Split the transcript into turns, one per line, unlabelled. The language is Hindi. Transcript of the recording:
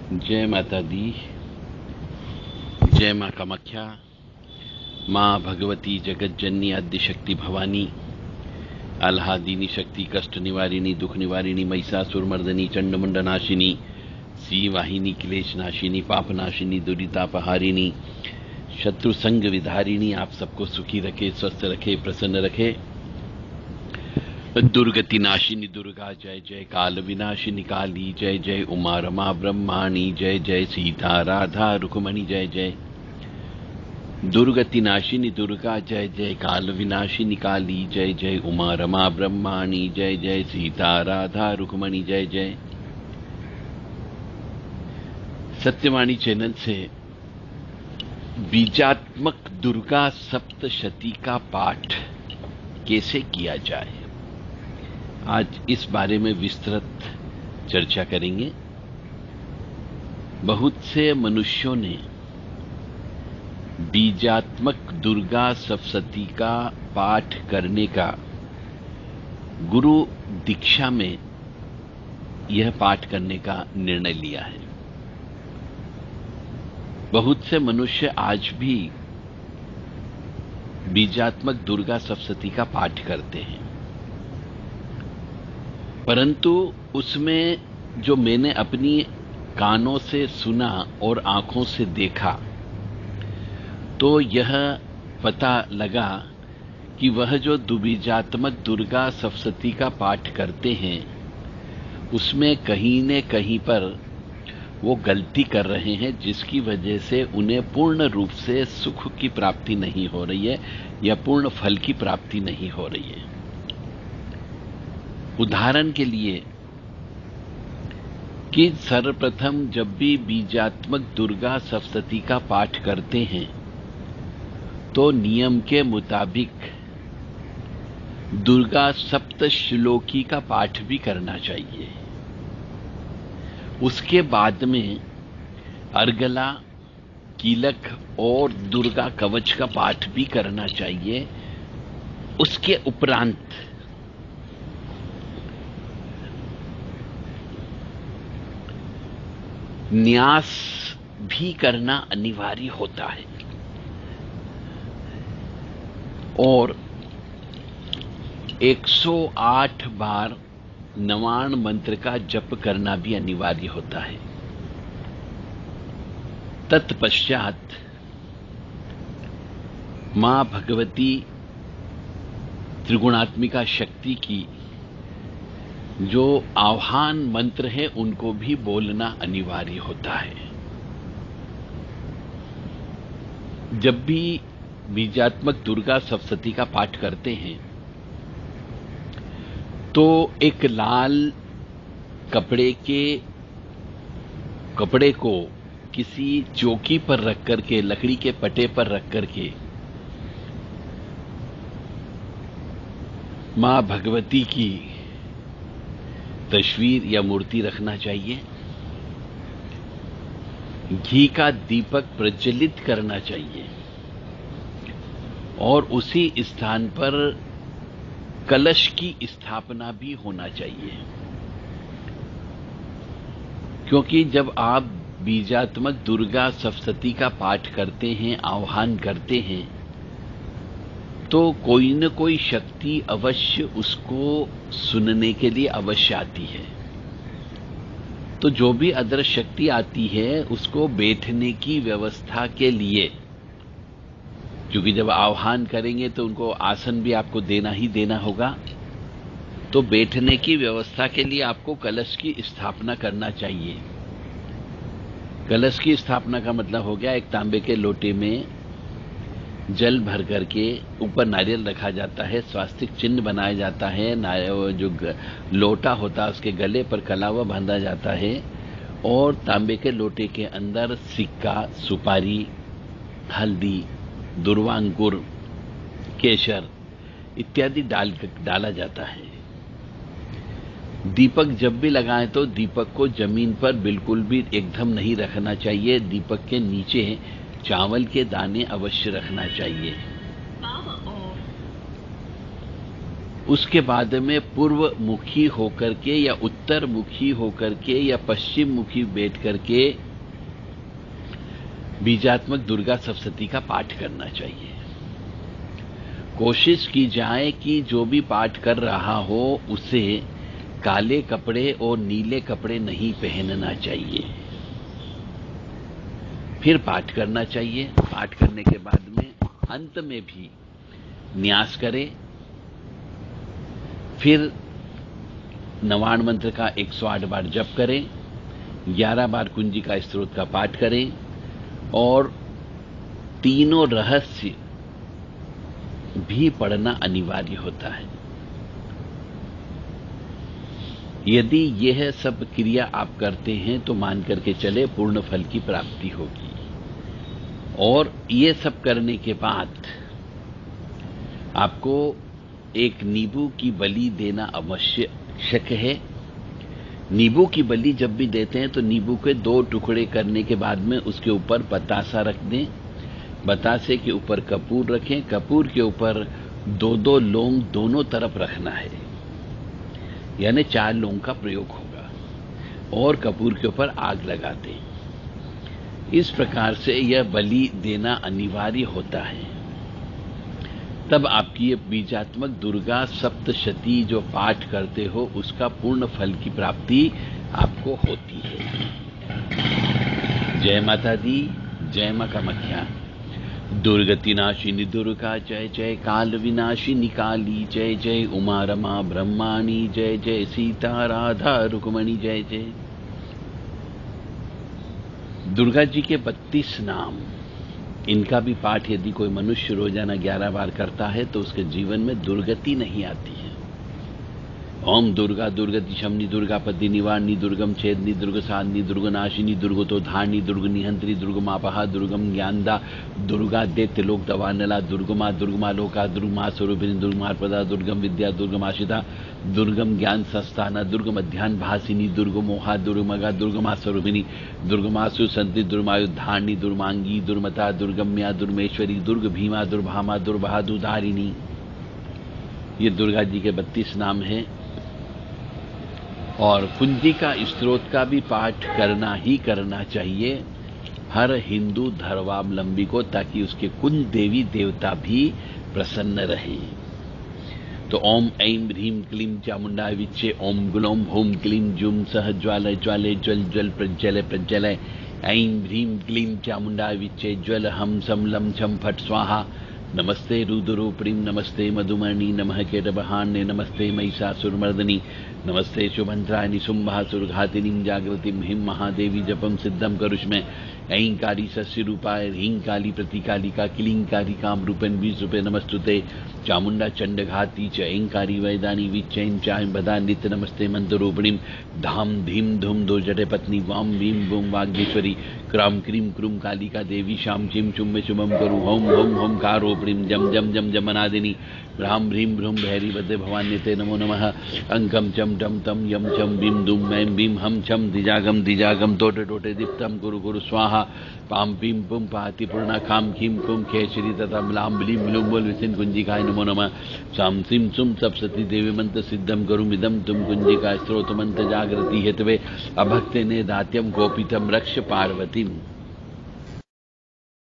जय माता दी। जय माँ कामाख्या। माँ भगवती जगत जननी आद्यशक्ति भवानी, आह्लादिनी शक्ति, कष्ट निवारिणी, दुख निवारिणी, महिषासुर मर्दनी, चंडमुंड नाशिनी, सी वाहिनी, क्लेश नाशिनी, पाप नाशिनी, दुरितापहारिणी, शत्रु संग विधारिणी, आप सबको सुखी रखे, स्वस्थ रखे, प्रसन्न रखे। दुर्गति नाशिनी दुर्गा जय जय, काल विनाशिनी काली जय जय, उमा रमा ब्रह्माणी जय जय, सीता राधा रुक्मणी जय जय। दुर्गति नाशिनी दुर्गा जय जय, काल विनाशिनी काली जय जय, उमा रमा ब्रह्माणी जय जय, सीता राधा रुक्मणी जय जय। सत्यवाणी चैनल से बीजात्मक दुर्गा सप्तशती का पाठ कैसे किया जाए, आज इस बारे में विस्तृत चर्चा करेंगे। बहुत से मनुष्यों ने बीजात्मक दुर्गा सप्तशती का पाठ करने का गुरु दीक्षा में यह पाठ करने का निर्णय लिया है। बहुत से मनुष्य आज भी बीजात्मक दुर्गा सप्तशती का पाठ करते हैं, परंतु उसमें जो मैंने अपनी कानों से सुना और आंखों से देखा, तो यह पता लगा कि वह जो बीजात्मक दुर्गा सप्तशती का पाठ करते हैं, उसमें कहीं न कहीं पर वो गलती कर रहे हैं, जिसकी वजह से उन्हें पूर्ण रूप से सुख की प्राप्ति नहीं हो रही है या पूर्ण फल की प्राप्ति नहीं हो रही है। उदाहरण के लिए कि सर्वप्रथम जब भी बीजात्मक दुर्गा सप्तशती का पाठ करते हैं तो नियम के मुताबिक दुर्गा सप्तश्लोकी का पाठ भी करना चाहिए। उसके बाद में अर्गला, कीलक और दुर्गा कवच का पाठ भी करना चाहिए। उसके उपरांत न्यास भी करना अनिवार्य होता है और 108 बार नवाण मंत्र का जप करना भी अनिवार्य होता है। तत्पश्चात मां भगवती त्रिगुणात्मिका शक्ति की जो आह्वान मंत्र है उनको भी बोलना अनिवार्य होता है। जब भी बीजात्मक दुर्गा सप्तशती का पाठ करते हैं तो एक लाल कपड़े को किसी चौकी पर रख करके, लकड़ी के पटे पर रख करके मां भगवती की तस्वीर या मूर्ति रखना चाहिए। घी का दीपक प्रज्वलित करना चाहिए और उसी स्थान पर कलश की स्थापना भी होना चाहिए, क्योंकि जब आप बीजात्मक दुर्गा सप्तशती का पाठ करते हैं, आह्वान करते हैं, तो कोई न कोई शक्ति अवश्य उसको सुनने के लिए अवश्य आती है। तो जो भी अदृश्य शक्ति आती है उसको बैठने की व्यवस्था के लिए, क्योंकि जब आह्वान करेंगे तो उनको आसन भी आपको देना ही देना होगा, तो बैठने की व्यवस्था के लिए आपको कलश की स्थापना करना चाहिए। कलश की स्थापना का मतलब हो गया, एक तांबे के लोटे में जल भर करके ऊपर नारियल रखा जाता है, स्वास्तिक चिन्ह बनाया जाता है, जो लोटा होता है उसके गले पर कलावा बांधा जाता है और तांबे के लोटे के अंदर सिक्का, सुपारी, हल्दी, दुर्वांकुर, केसर इत्यादि डाला जाता है। दीपक जब भी लगाएं तो दीपक को जमीन पर बिल्कुल भी एकदम नहीं रखना चाहिए। दीपक के नीचे चावल के दाने अवश्य रखना चाहिए। उसके बाद में पूर्व मुखी होकर के या उत्तर मुखी होकर के या पश्चिम मुखी बैठ करके बीजात्मक दुर्गा सप्तशती का पाठ करना चाहिए। कोशिश की जाए कि जो भी पाठ कर रहा हो उसे काले कपड़े और नीले कपड़े नहीं पहनना चाहिए। फिर पाठ करना चाहिए। पाठ करने के बाद में अंत में भी न्यास करें। फिर नवाण मंत्र का 108 बार जप करें, 11 बार कुंजी का स्तोत्र का पाठ करें और तीनों रहस्य भी पढ़ना अनिवार्य होता है। यदि यह सब क्रिया आप करते हैं तो मान करके चले पूर्ण फल की प्राप्ति होगी। और ये सब करने के बाद आपको एक नींबू की बलि देना आवश्यक है। नींबू की बलि जब भी देते हैं तो नींबू के 2 टुकड़े करने के बाद में उसके ऊपर बतासा रख दें। बतासे के ऊपर कपूर रखें। कपूर के ऊपर 2-2 लौंग दोनों तरफ रखना है, यानी 4 लौंग का प्रयोग होगा। और कपूर के ऊपर आग लगा दें। इस प्रकार से यह बलि देना अनिवार्य होता है। तब आपकी ये बीजात्मक दुर्गा सप्तशती जो पाठ करते हो उसका पूर्ण फल की प्राप्ति आपको होती है। जय माता दी, जय मां कामाख्या। दुर्गति नाशिनी दुर्गा जय जय, काल विनाशिनी काली जय जय, उमा रमा ब्रह्माणी जय जय, सीता राधा रुक्मणी जय जय। दुर्गा जी के 32 नाम, इनका भी पाठ यदि कोई मनुष्य रोजाना 11 बार करता है तो उसके जीवन में दुर्गति नहीं आती है। ओम दुर्गा दुर्गति शमनी दुर्गापति निवारणी दुर्गम छेदनी दुर्गसाधनी दुर्गनाशिनी दुर्गतो धारणी दुर्गनिहंत्री दुर्गमापहा दुर्गम ज्ञानदा दुर्गा दैत्य लोक दवानला दुर्गमा दुर्गमा लोका दुर्गमा स्वरूपिणी दुर्गमार्पदा दुर्गम विद्या दुर्गमाशिता दुर्गम ज्ञान संस्थाना दुर्गम अध्यान भासिनी दुर्गमोहा दुर्गमगा दुर्गमा स्वरूपिणी दुर्गमासु संति दुर्मायुधारणी दुर्मांगी दुर्मता दुर्गम्या दुर्मेश्वरी दुर्ग भीमा दुर्भामा दुर्बहादुधारिणी। ये दुर्गा जी के 32 नाम हैं। और कुंजी का स्तोत्र का भी पाठ करना ही करना चाहिए हर हिंदू धर्मावलंबी को, ताकि उसके कुल देवी देवता भी प्रसन्न रहे। तो ओम ऐं ह्रीं क्लीं चामुंडाय विच्चे, ओम ग्लौं हूं क्लीं जुं सह ज्वालय ज्वालय ज्वल ज्वल प्रज्वलय प्रज्वलय, ऐं ह्रीं क्लीं चामुंडाय विच्चे ज्वल हम सम लं छं फट स्वाहा। नमस्ते रुद्ररूपिणीं, नमस्ते मधुमर्णी, नमः केटभान्ये, नमस्ते महिषासुरमर्दिनी, नमस्ते शुभंत्रायणि शुंभासुरघातिनीं जागृतिं हिं महादेवी जपम सिद्धम करुष्मे। ऐंकारी शशि रूपाय ह्रीं काली प्रतिकालिका क्लीं कारिकां रूपेण 20 रूपे नमस्तुते। चामुंडा चंडघाती च ऐंकारी वैदानी विच्चैं चायं बदा नित्य नमस्ते मंत्ररूपिणीं। धाम धीम धूम दो जटे पत्नी वाम भीम बूम वाग्येश्वरी, क्राम क्रीम क्रूम कालिका देवी शाम चिम शुम्भ शुभम करु होम होम होम कारोपणीं जम जम जम जमनादिनी। ह्रां ह्रीं भ्रूं भैरी वदे भवान्यते नमो नमः। अंकम चम टम तम यम चम भीम दुम मैम भीम हम छम दिजागम दिजागम टोटे टोटे दीप्तम कुरु कुरु स्वाहा। पाम पीम पुम पाति पूर्णा खाम खीम कुम खेश्री तथा म्लाम बिलीम बिलुम बोल विसिन कुंजिकाय नमो नमः। साम सिम सुम सप्तशती देवी मंत्र सिद्धम करुम इदम तुम कुंजिका स्त्रोत मंत्र जागृति हेतवे। अभक्ते ने दात्यम गोपितम रक्ष पार्वतीम।